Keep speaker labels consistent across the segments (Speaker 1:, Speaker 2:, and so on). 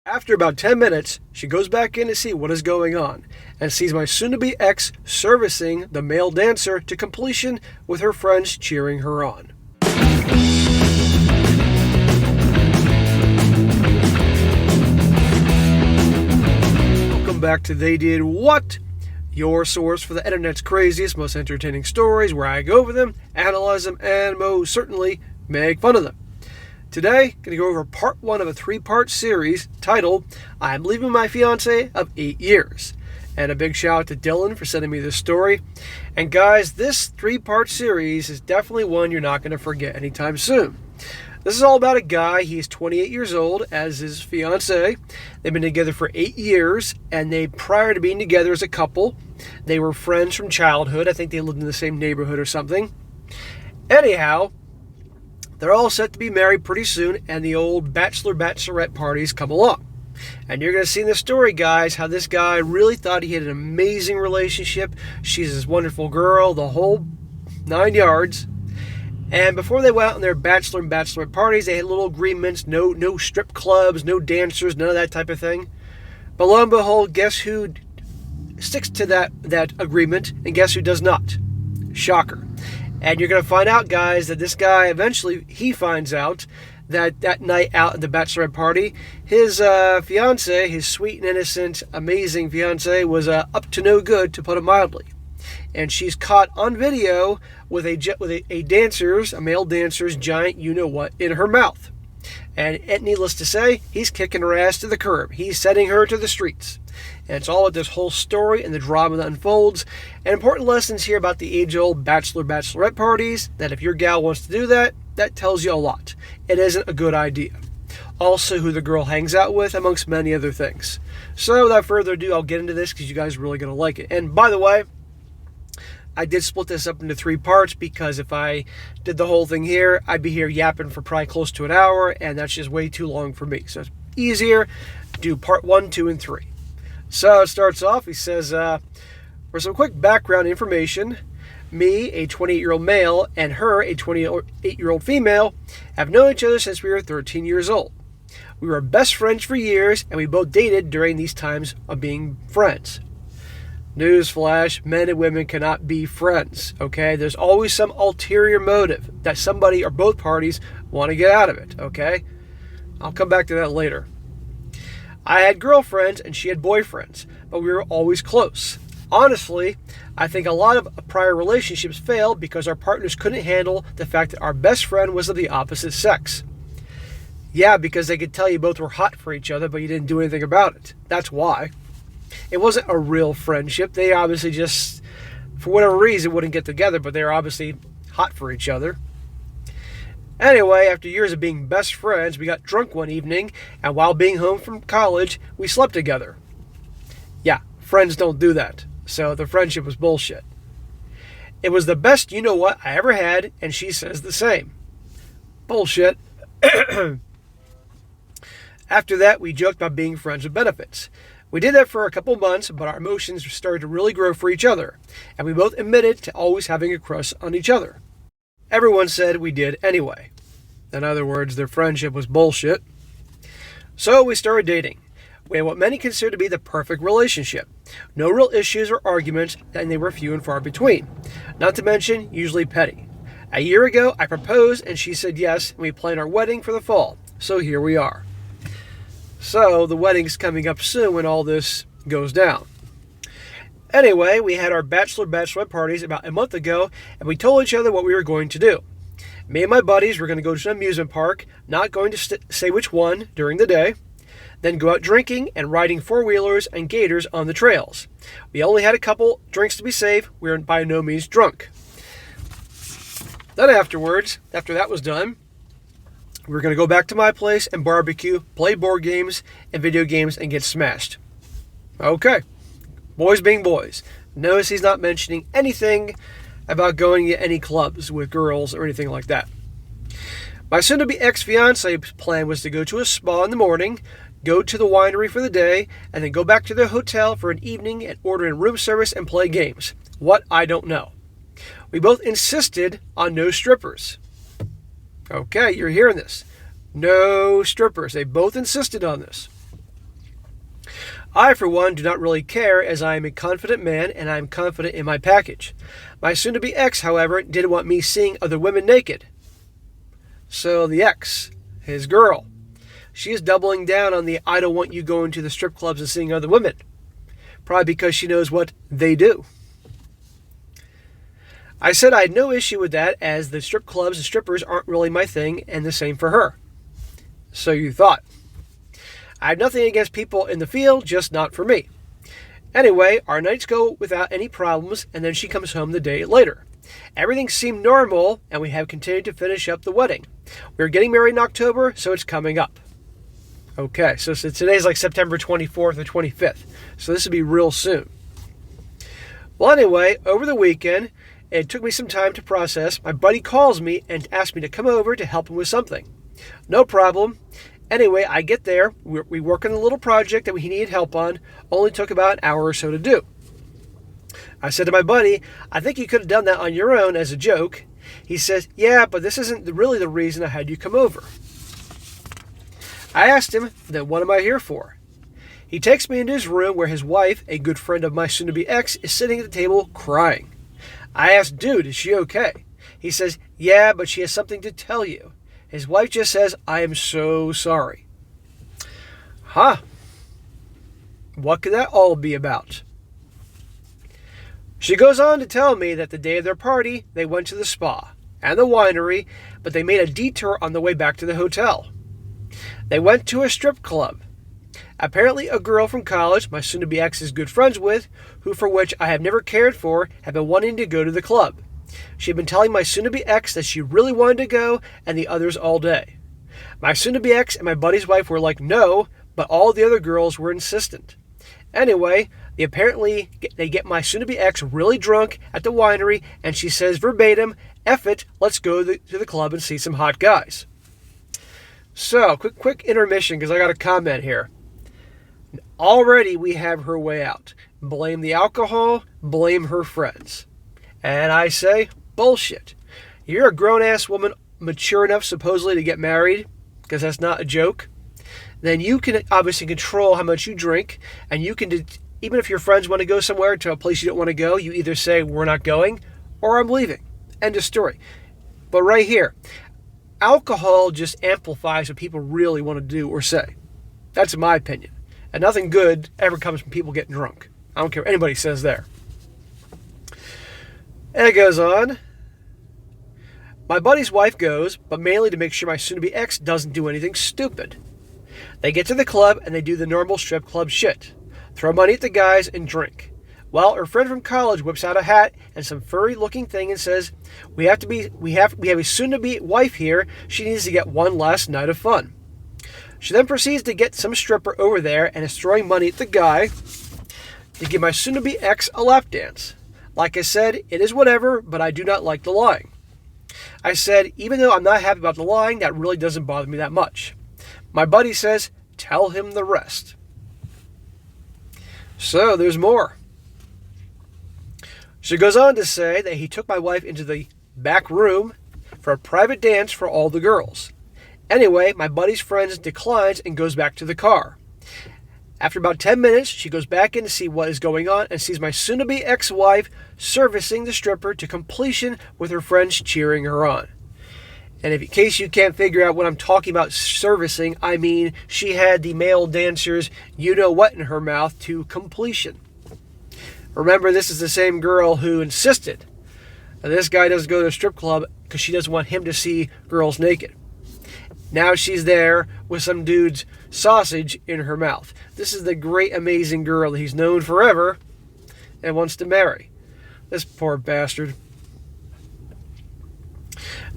Speaker 1: After about 10 minutes, she goes back in to see what is going on and sees my soon-to-be ex servicing the male dancer to completion with her friends cheering her on. Welcome back to They Did What? Your source for the internet's craziest, most entertaining stories where I go over them, analyze them, and most certainly make fun of them. Today, going to go over part 1 of a 3-part series titled, I'm Leaving My Fiancé of 8 Years. And a big shout out to Dylan for sending me this story. And guys, this 3-part series is definitely one you're not going to forget anytime soon. This is all about a guy. He's 28 years old as his fiancé. They've been together for 8 years, and prior to being together as a couple, they were friends from childhood. I think they lived in the same neighborhood or something. Anyhow, they're all set to be married pretty soon, and the old bachelorette parties come along. And you're going to see in this story, guys, how this guy really thought he had an amazing relationship. She's this wonderful girl, the whole 9 yards. And before they went out on their bachelor and bachelorette parties, they had little agreements, no strip clubs, no dancers, none of that type of thing. But lo and behold, guess who sticks to that agreement, and guess who does not? Shocker. And you're going to find out, guys, that this guy, eventually, he finds out that night out at the bachelorette party, his fiancée, his sweet and innocent, amazing fiancée, was up to no good, to put it mildly. And she's caught on video with a male dancer's giant you-know-what in her mouth. And needless to say, he's kicking her ass to the curb. He's sending her to the streets. And it's all about this whole story and the drama that unfolds. And important lessons here about the age-old bachelorette parties, that if your gal wants to do that, that tells you a lot. It isn't a good idea. Also, who the girl hangs out with, amongst many other things. So, without further ado, I'll get into this because you guys are really going to like it. And by the way, I did split this up into 3 parts because if I did the whole thing here, I'd be here yapping for probably close to an hour, and that's just way too long for me. So it's easier to do part 1, 2, and 3. So it starts off, he says, for some quick background information, me, a 28-year-old male, and her, a 28-year-old female, have known each other since we were 13 years old. We were best friends for years, and we both dated during these times of being friends. Newsflash, men and women cannot be friends, okay? There's always some ulterior motive that somebody or both parties want to get out of it, okay? I'll come back to that later. I had girlfriends and she had boyfriends, but we were always close. Honestly, I think a lot of prior relationships failed because our partners couldn't handle the fact that our best friend was of the opposite sex. Yeah, because they could tell you both were hot for each other, but you didn't do anything about it. That's why. It wasn't a real friendship. They obviously just, for whatever reason, wouldn't get together, but they were obviously hot for each other. Anyway, after years of being best friends, we got drunk one evening, and while being home from college, we slept together. Yeah, friends don't do that, so the friendship was bullshit. It was the best you-know-what I ever had, and she says the same. Bullshit. After that, we joked about being friends with benefits. We did that for a couple months, but our emotions started to really grow for each other, and we both admitted to always having a crush on each other. Everyone said we did anyway. In other words, their friendship was bullshit. So we started dating. We had what many consider to be the perfect relationship. No real issues or arguments, and they were few and far between. Not to mention, usually petty. A year ago, I proposed, and she said yes, and we planned our wedding for the fall. So here we are. So the wedding's coming up soon when all this goes down. Anyway, we had our bachelorette parties about a month ago, and we told each other what we were going to do. Me and my buddies were going to go to an amusement park, not going to say which one during the day, then go out drinking and riding four-wheelers and gators on the trails. We only had a couple drinks to be safe. We were by no means drunk. Then afterwards, after that was done, we were going to go back to my place and barbecue, play board games and video games, and get smashed. Okay. Boys being boys. Notice he's not mentioning anything about going to any clubs with girls or anything like that. My soon-to-be ex-fiancée's plan was to go to a spa in the morning, go to the winery for the day, and then go back to the hotel for an evening and order in room service and play games. What? I don't know. We both insisted on no strippers. Okay, you're hearing this. No strippers. They both insisted on this. I, for one, do not really care, as I am a confident man and I am confident in my package. My soon-to-be ex, however, didn't want me seeing other women naked. So the ex, his girl, she is doubling down on the I don't want you going to the strip clubs and seeing other women. Probably because she knows what they do. I said I had no issue with that, as the strip clubs and strippers aren't really my thing, and the same for her. So you thought. I have nothing against people in the field, just not for me. Anyway, our nights go without any problems, and then she comes home the day later. Everything seemed normal, and we have continued to finish up the wedding. We're getting married in October, so it's coming up. Okay, so today's like September 24th or 25th, so this will be real soon. Well, anyway, over the weekend, it took me some time to process. My buddy calls me and asks me to come over to help him with something. No problem. Anyway, I get there. We work on a little project that he needed help on. Only took about an hour or so to do. I said to my buddy, I think you could have done that on your own as a joke. He says, yeah, but this isn't really the reason I had you come over. I asked him, then what am I here for? He takes me into his room where his wife, a good friend of my soon-to-be ex, is sitting at the table crying. I asked, dude, is she okay? He says, yeah, but she has something to tell you. His wife just says, I am so sorry. Huh. What could that all be about? She goes on to tell me that the day of their party, they went to the spa and the winery, but they made a detour on the way back to the hotel. They went to a strip club. Apparently a girl from college, my soon-to-be ex is good friends with, who for which I have never cared for, had been wanting to go to the club. She had been telling my soon-to-be ex that she really wanted to go, and the others all day. My soon-to-be ex and my buddy's wife were like, no, but all the other girls were insistent. Anyway, they get my soon-to-be ex really drunk at the winery, and she says verbatim, F it, let's go to the club and see some hot guys. So, quick intermission, because I got a comment here. Already we have her way out. Blame the alcohol, blame her friends. And I say, bullshit. You're a grown-ass woman, mature enough supposedly to get married, because that's not a joke. Then you can obviously control how much you drink, and you can, even if your friends want to go somewhere to a place you don't want to go, you either say, we're not going, or I'm leaving. End of story. But right here, alcohol just amplifies what people really want to do or say. That's my opinion. And nothing good ever comes from people getting drunk. I don't care what anybody says there. And it goes on. My buddy's wife goes, but mainly to make sure my soon-to-be ex doesn't do anything stupid. They get to the club and they do the normal strip club shit. Throw money at the guys and drink. Well, her friend from college whips out a hat and some furry-looking thing and says, we have a soon-to-be wife here. She needs to get one last night of fun. She then proceeds to get some stripper over there and is throwing money at the guy to give my soon-to-be ex a lap dance. Like I said, it is whatever, but I do not like the lying. I said, even though I'm not happy about the lying, that really doesn't bother me that much. My buddy says, tell him the rest. So there's more. She goes on to say that he took my wife into the back room for a private dance for all the girls. Anyway, my buddy's friend declines and goes back to the car. After about 10 minutes, she goes back in to see what is going on and sees my soon-to-be ex-wife servicing the stripper to completion with her friends cheering her on. And in case you can't figure out what I'm talking about servicing, I mean she had the male dancers you-know-what in her mouth to completion. Remember, this is the same girl who insisted that this guy doesn't go to a strip club because she doesn't want him to see girls naked. Now she's there with some dude's sausage in her mouth. This is the great, amazing girl that he's known forever and wants to marry. This poor bastard.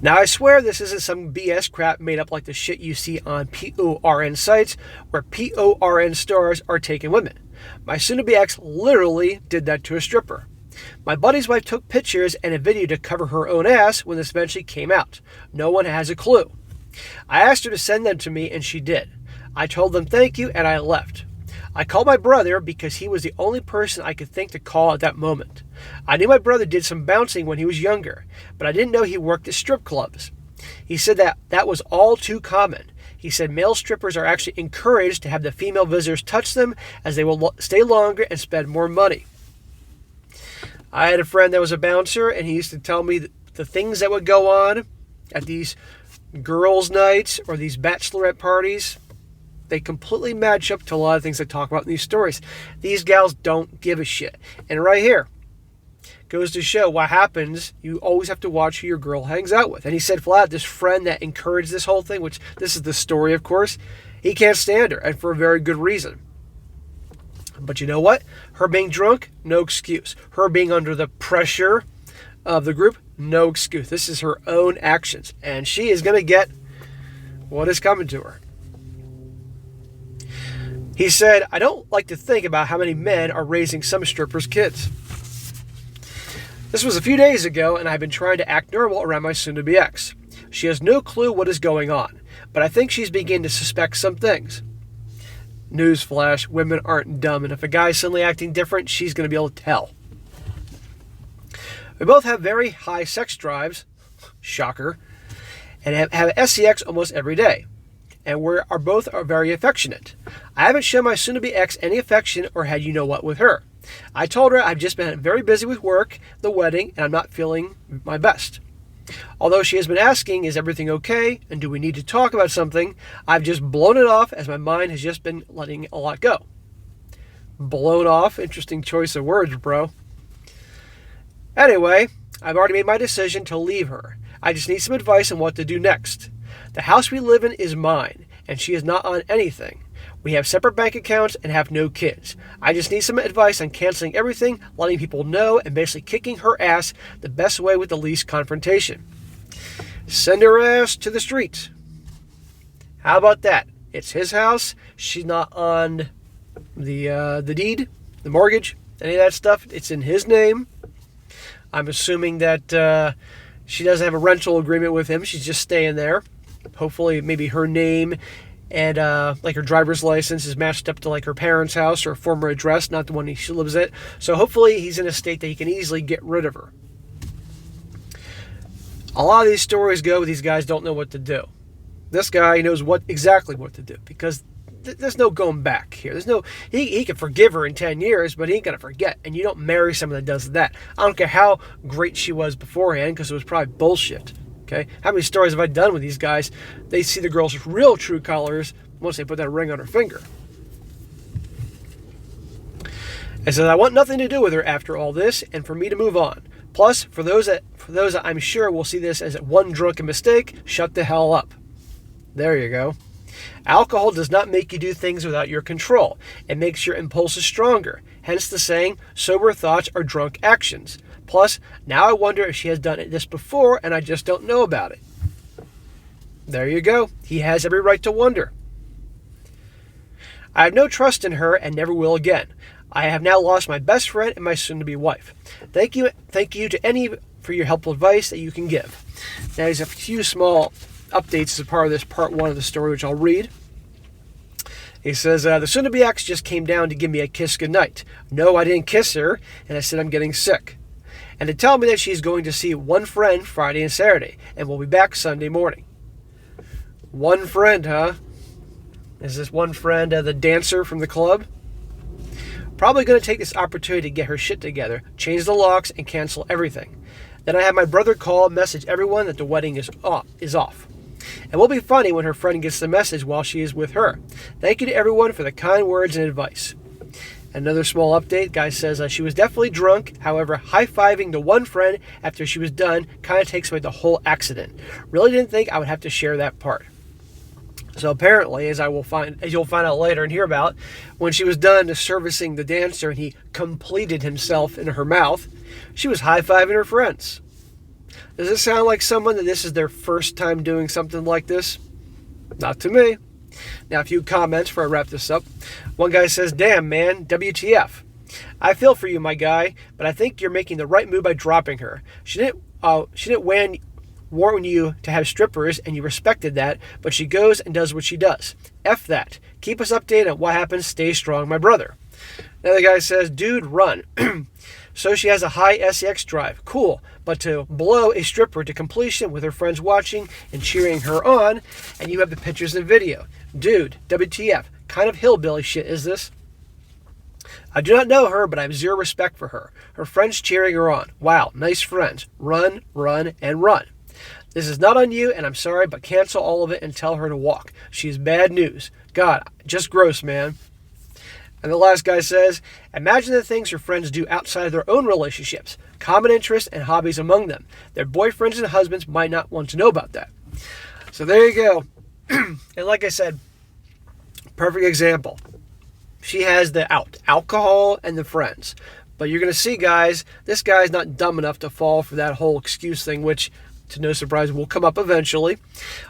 Speaker 1: Now I swear this isn't some BS crap made up like the shit you see on PORN sites where PORN stars are taking women. My soon-to-be ex literally did that to a stripper. My buddy's wife took pictures and a video to cover her own ass when this eventually came out. No one has a clue. I asked her to send them to me, and she did. I told them thank you, and I left. I called my brother because he was the only person I could think to call at that moment. I knew my brother did some bouncing when he was younger, but I didn't know he worked at strip clubs. He said that was all too common. He said male strippers are actually encouraged to have the female visitors touch them as they will stay longer and spend more money. I had a friend that was a bouncer, and he used to tell me the things that would go on at these girls' nights or these bachelorette parties. They completely match up to a lot of things I talk about in these stories. These gals don't give a shit. And right here goes to show what happens. You always have to watch who your girl hangs out with. And he said flat, this friend that encouraged this whole thing, which this is the story, of course, he can't stand her, and for a very good reason. But you know what? Her being drunk, no excuse. Her being under the pressure of the group, no excuse. This is her own actions, and she is going to get what is coming to her. He said, I don't like to think about how many men are raising some strippers' kids. This was a few days ago, and I've been trying to act normal around my soon-to-be ex. She has no clue what is going on, but I think she's beginning to suspect some things. Newsflash, women aren't dumb, and if a guy's suddenly acting different, she's going to be able to tell. We both have very high sex drives, shocker, and have SEX almost every day, and we are both very affectionate. I haven't shown my soon-to-be ex any affection or had you-know-what with her. I told her I've just been very busy with work, the wedding, and I'm not feeling my best. Although she has been asking, is everything okay, and do we need to talk about something, I've just blown it off as my mind has just been letting a lot go. Blown off? Interesting choice of words, bro. Anyway, I've already made my decision to leave her. I just need some advice on what to do next. The house we live in is mine, and she is not on anything. We have separate bank accounts and have no kids. I just need some advice on canceling everything, letting people know, and basically kicking her ass the best way with the least confrontation. Send her ass to the streets. How about that? It's his house. She's not on the deed, the mortgage, any of that stuff. It's in his name. I'm assuming that she doesn't have a rental agreement with him. She's just staying there. Hopefully, maybe her name and like her driver's license is matched up to like her parents' house or a former address, not the one she lives at. So hopefully he's in a state that he can easily get rid of her. A lot of these stories go, these guys don't know what to do. This guy knows exactly what to do, because there's no going back here. There's no he can forgive her in 10 years, but he ain't gonna forget. And you don't marry someone that does that. I don't care how great she was beforehand, because it was probably bullshit. Okay, how many stories have I done with these guys? They see the girl's real true colors once they put that ring on her finger. And says, I want nothing to do with her after all this, and for me to move on. Plus, for those that I'm sure will see this as one drunken mistake, shut the hell up. There you go. Alcohol does not make you do things without your control. It makes your impulses stronger. Hence the saying, sober thoughts are drunk actions. Plus, now I wonder if she has done this before and I just don't know about it. There you go. He has every right to wonder. I have no trust in her and never will again. I have now lost my best friend and my soon-to-be wife. Thank you to any for your helpful advice that you can give. Now, there's a few small updates as a part of this part one of the story, which I'll read. He says, the soon-to-be ex just came down to give me a kiss goodnight. No, I didn't kiss her, and I said I'm getting sick. And to tell me that she's going to see one friend Friday and Saturday, and we'll be back Sunday morning. One friend, huh? Is this one friend the dancer from the club? Probably going to take this opportunity to get her shit together, change the locks, and cancel everything. Then I have my brother call and message everyone that the wedding is off. It will be funny when her friend gets the message while she is with her. Thank you to everyone for the kind words and advice. Another small update. Guy says she was definitely drunk. However, high-fiving the one friend after she was done kind of takes away the whole accident. Really didn't think I would have to share that part. So apparently, as you'll find out later and hear about, when she was done servicing the dancer and he completed himself in her mouth, she was high-fiving her friends. Does it sound like someone that this is their first time doing something like this? Not to me. Now, a few comments before I wrap this up. One guy says, damn, man, WTF. I feel for you, my guy, but I think you're making the right move by dropping her. She didn't warn you to have strippers, and you respected that, but she goes and does what she does. F that. Keep us updated on what happens. Stay strong, my brother. Another guy says, dude, run. So she has a high sex drive. Cool. But to blow a stripper to completion with her friends watching and cheering her on, and you have the pictures and video. Dude, WTF. Kind of hillbilly shit is this? I do not know her, but I have zero respect for her. Her friends cheering her on. Wow, nice friends. Run, run, and run. This is not on you, and I'm sorry, but cancel all of it and tell her to walk. She is bad news. God, just gross, man. And the last guy says, imagine the things your friends do outside of their own relationships. Common interests and hobbies among them. Their boyfriends and husbands might not want to know about that. So there you go. And like I said, perfect example. She has the alcohol and the friends. But you're going to see, guys, this guy's not dumb enough to fall for that whole excuse thing, which, to no surprise, will come up eventually.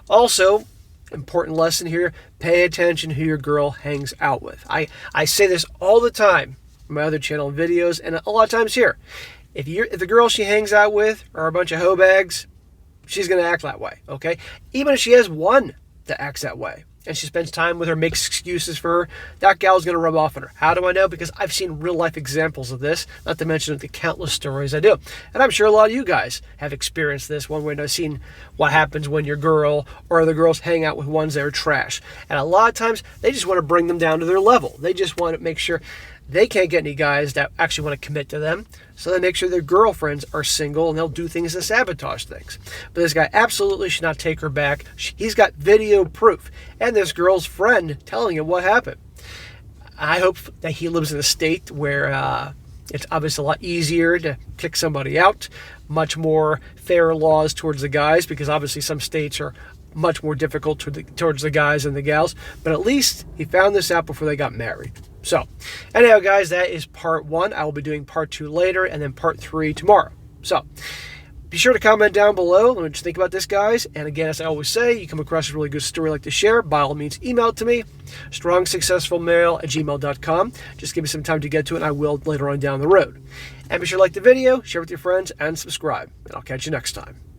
Speaker 1: Also, important lesson here, pay attention who your girl hangs out with. I say this all the time in my other channel videos, and a lot of times here. If the girl she hangs out with are a bunch of hoe bags, she's going to act that way, okay? Even if she has one that acts that way, and she spends time with her, makes excuses for her, that gal's going to rub off on her. How do I know? Because I've seen real-life examples of this, not to mention the countless stories I do. And I'm sure a lot of you guys have experienced this one way or another, seen what happens when your girl or other girls hang out with ones that are trash. And a lot of times, they just want to bring them down to their level. They just want to make sure they can't get any guys that actually want to commit to them, so they make sure their girlfriends are single, and they'll do things to sabotage things. But this guy absolutely should not take her back. He's got video proof, and this girl's friend telling him what happened. I hope that he lives in a state where it's obviously a lot easier to kick somebody out, much more fair laws towards the guys, because obviously some states are much more difficult towards the guys and the gals, but at least he found this out before they got married. So, anyhow, guys, that is part 1. I will be doing part 2 later, and then part 3 tomorrow. So, be sure to comment down below. Let me just think about this, guys. And again, as I always say, you come across a really good story like to share, by all means, email it to me, strongsuccessfulmale@gmail.com. Just give me some time to get to it, and I will later on down the road. And be sure to like the video, share with your friends, and subscribe. And I'll catch you next time.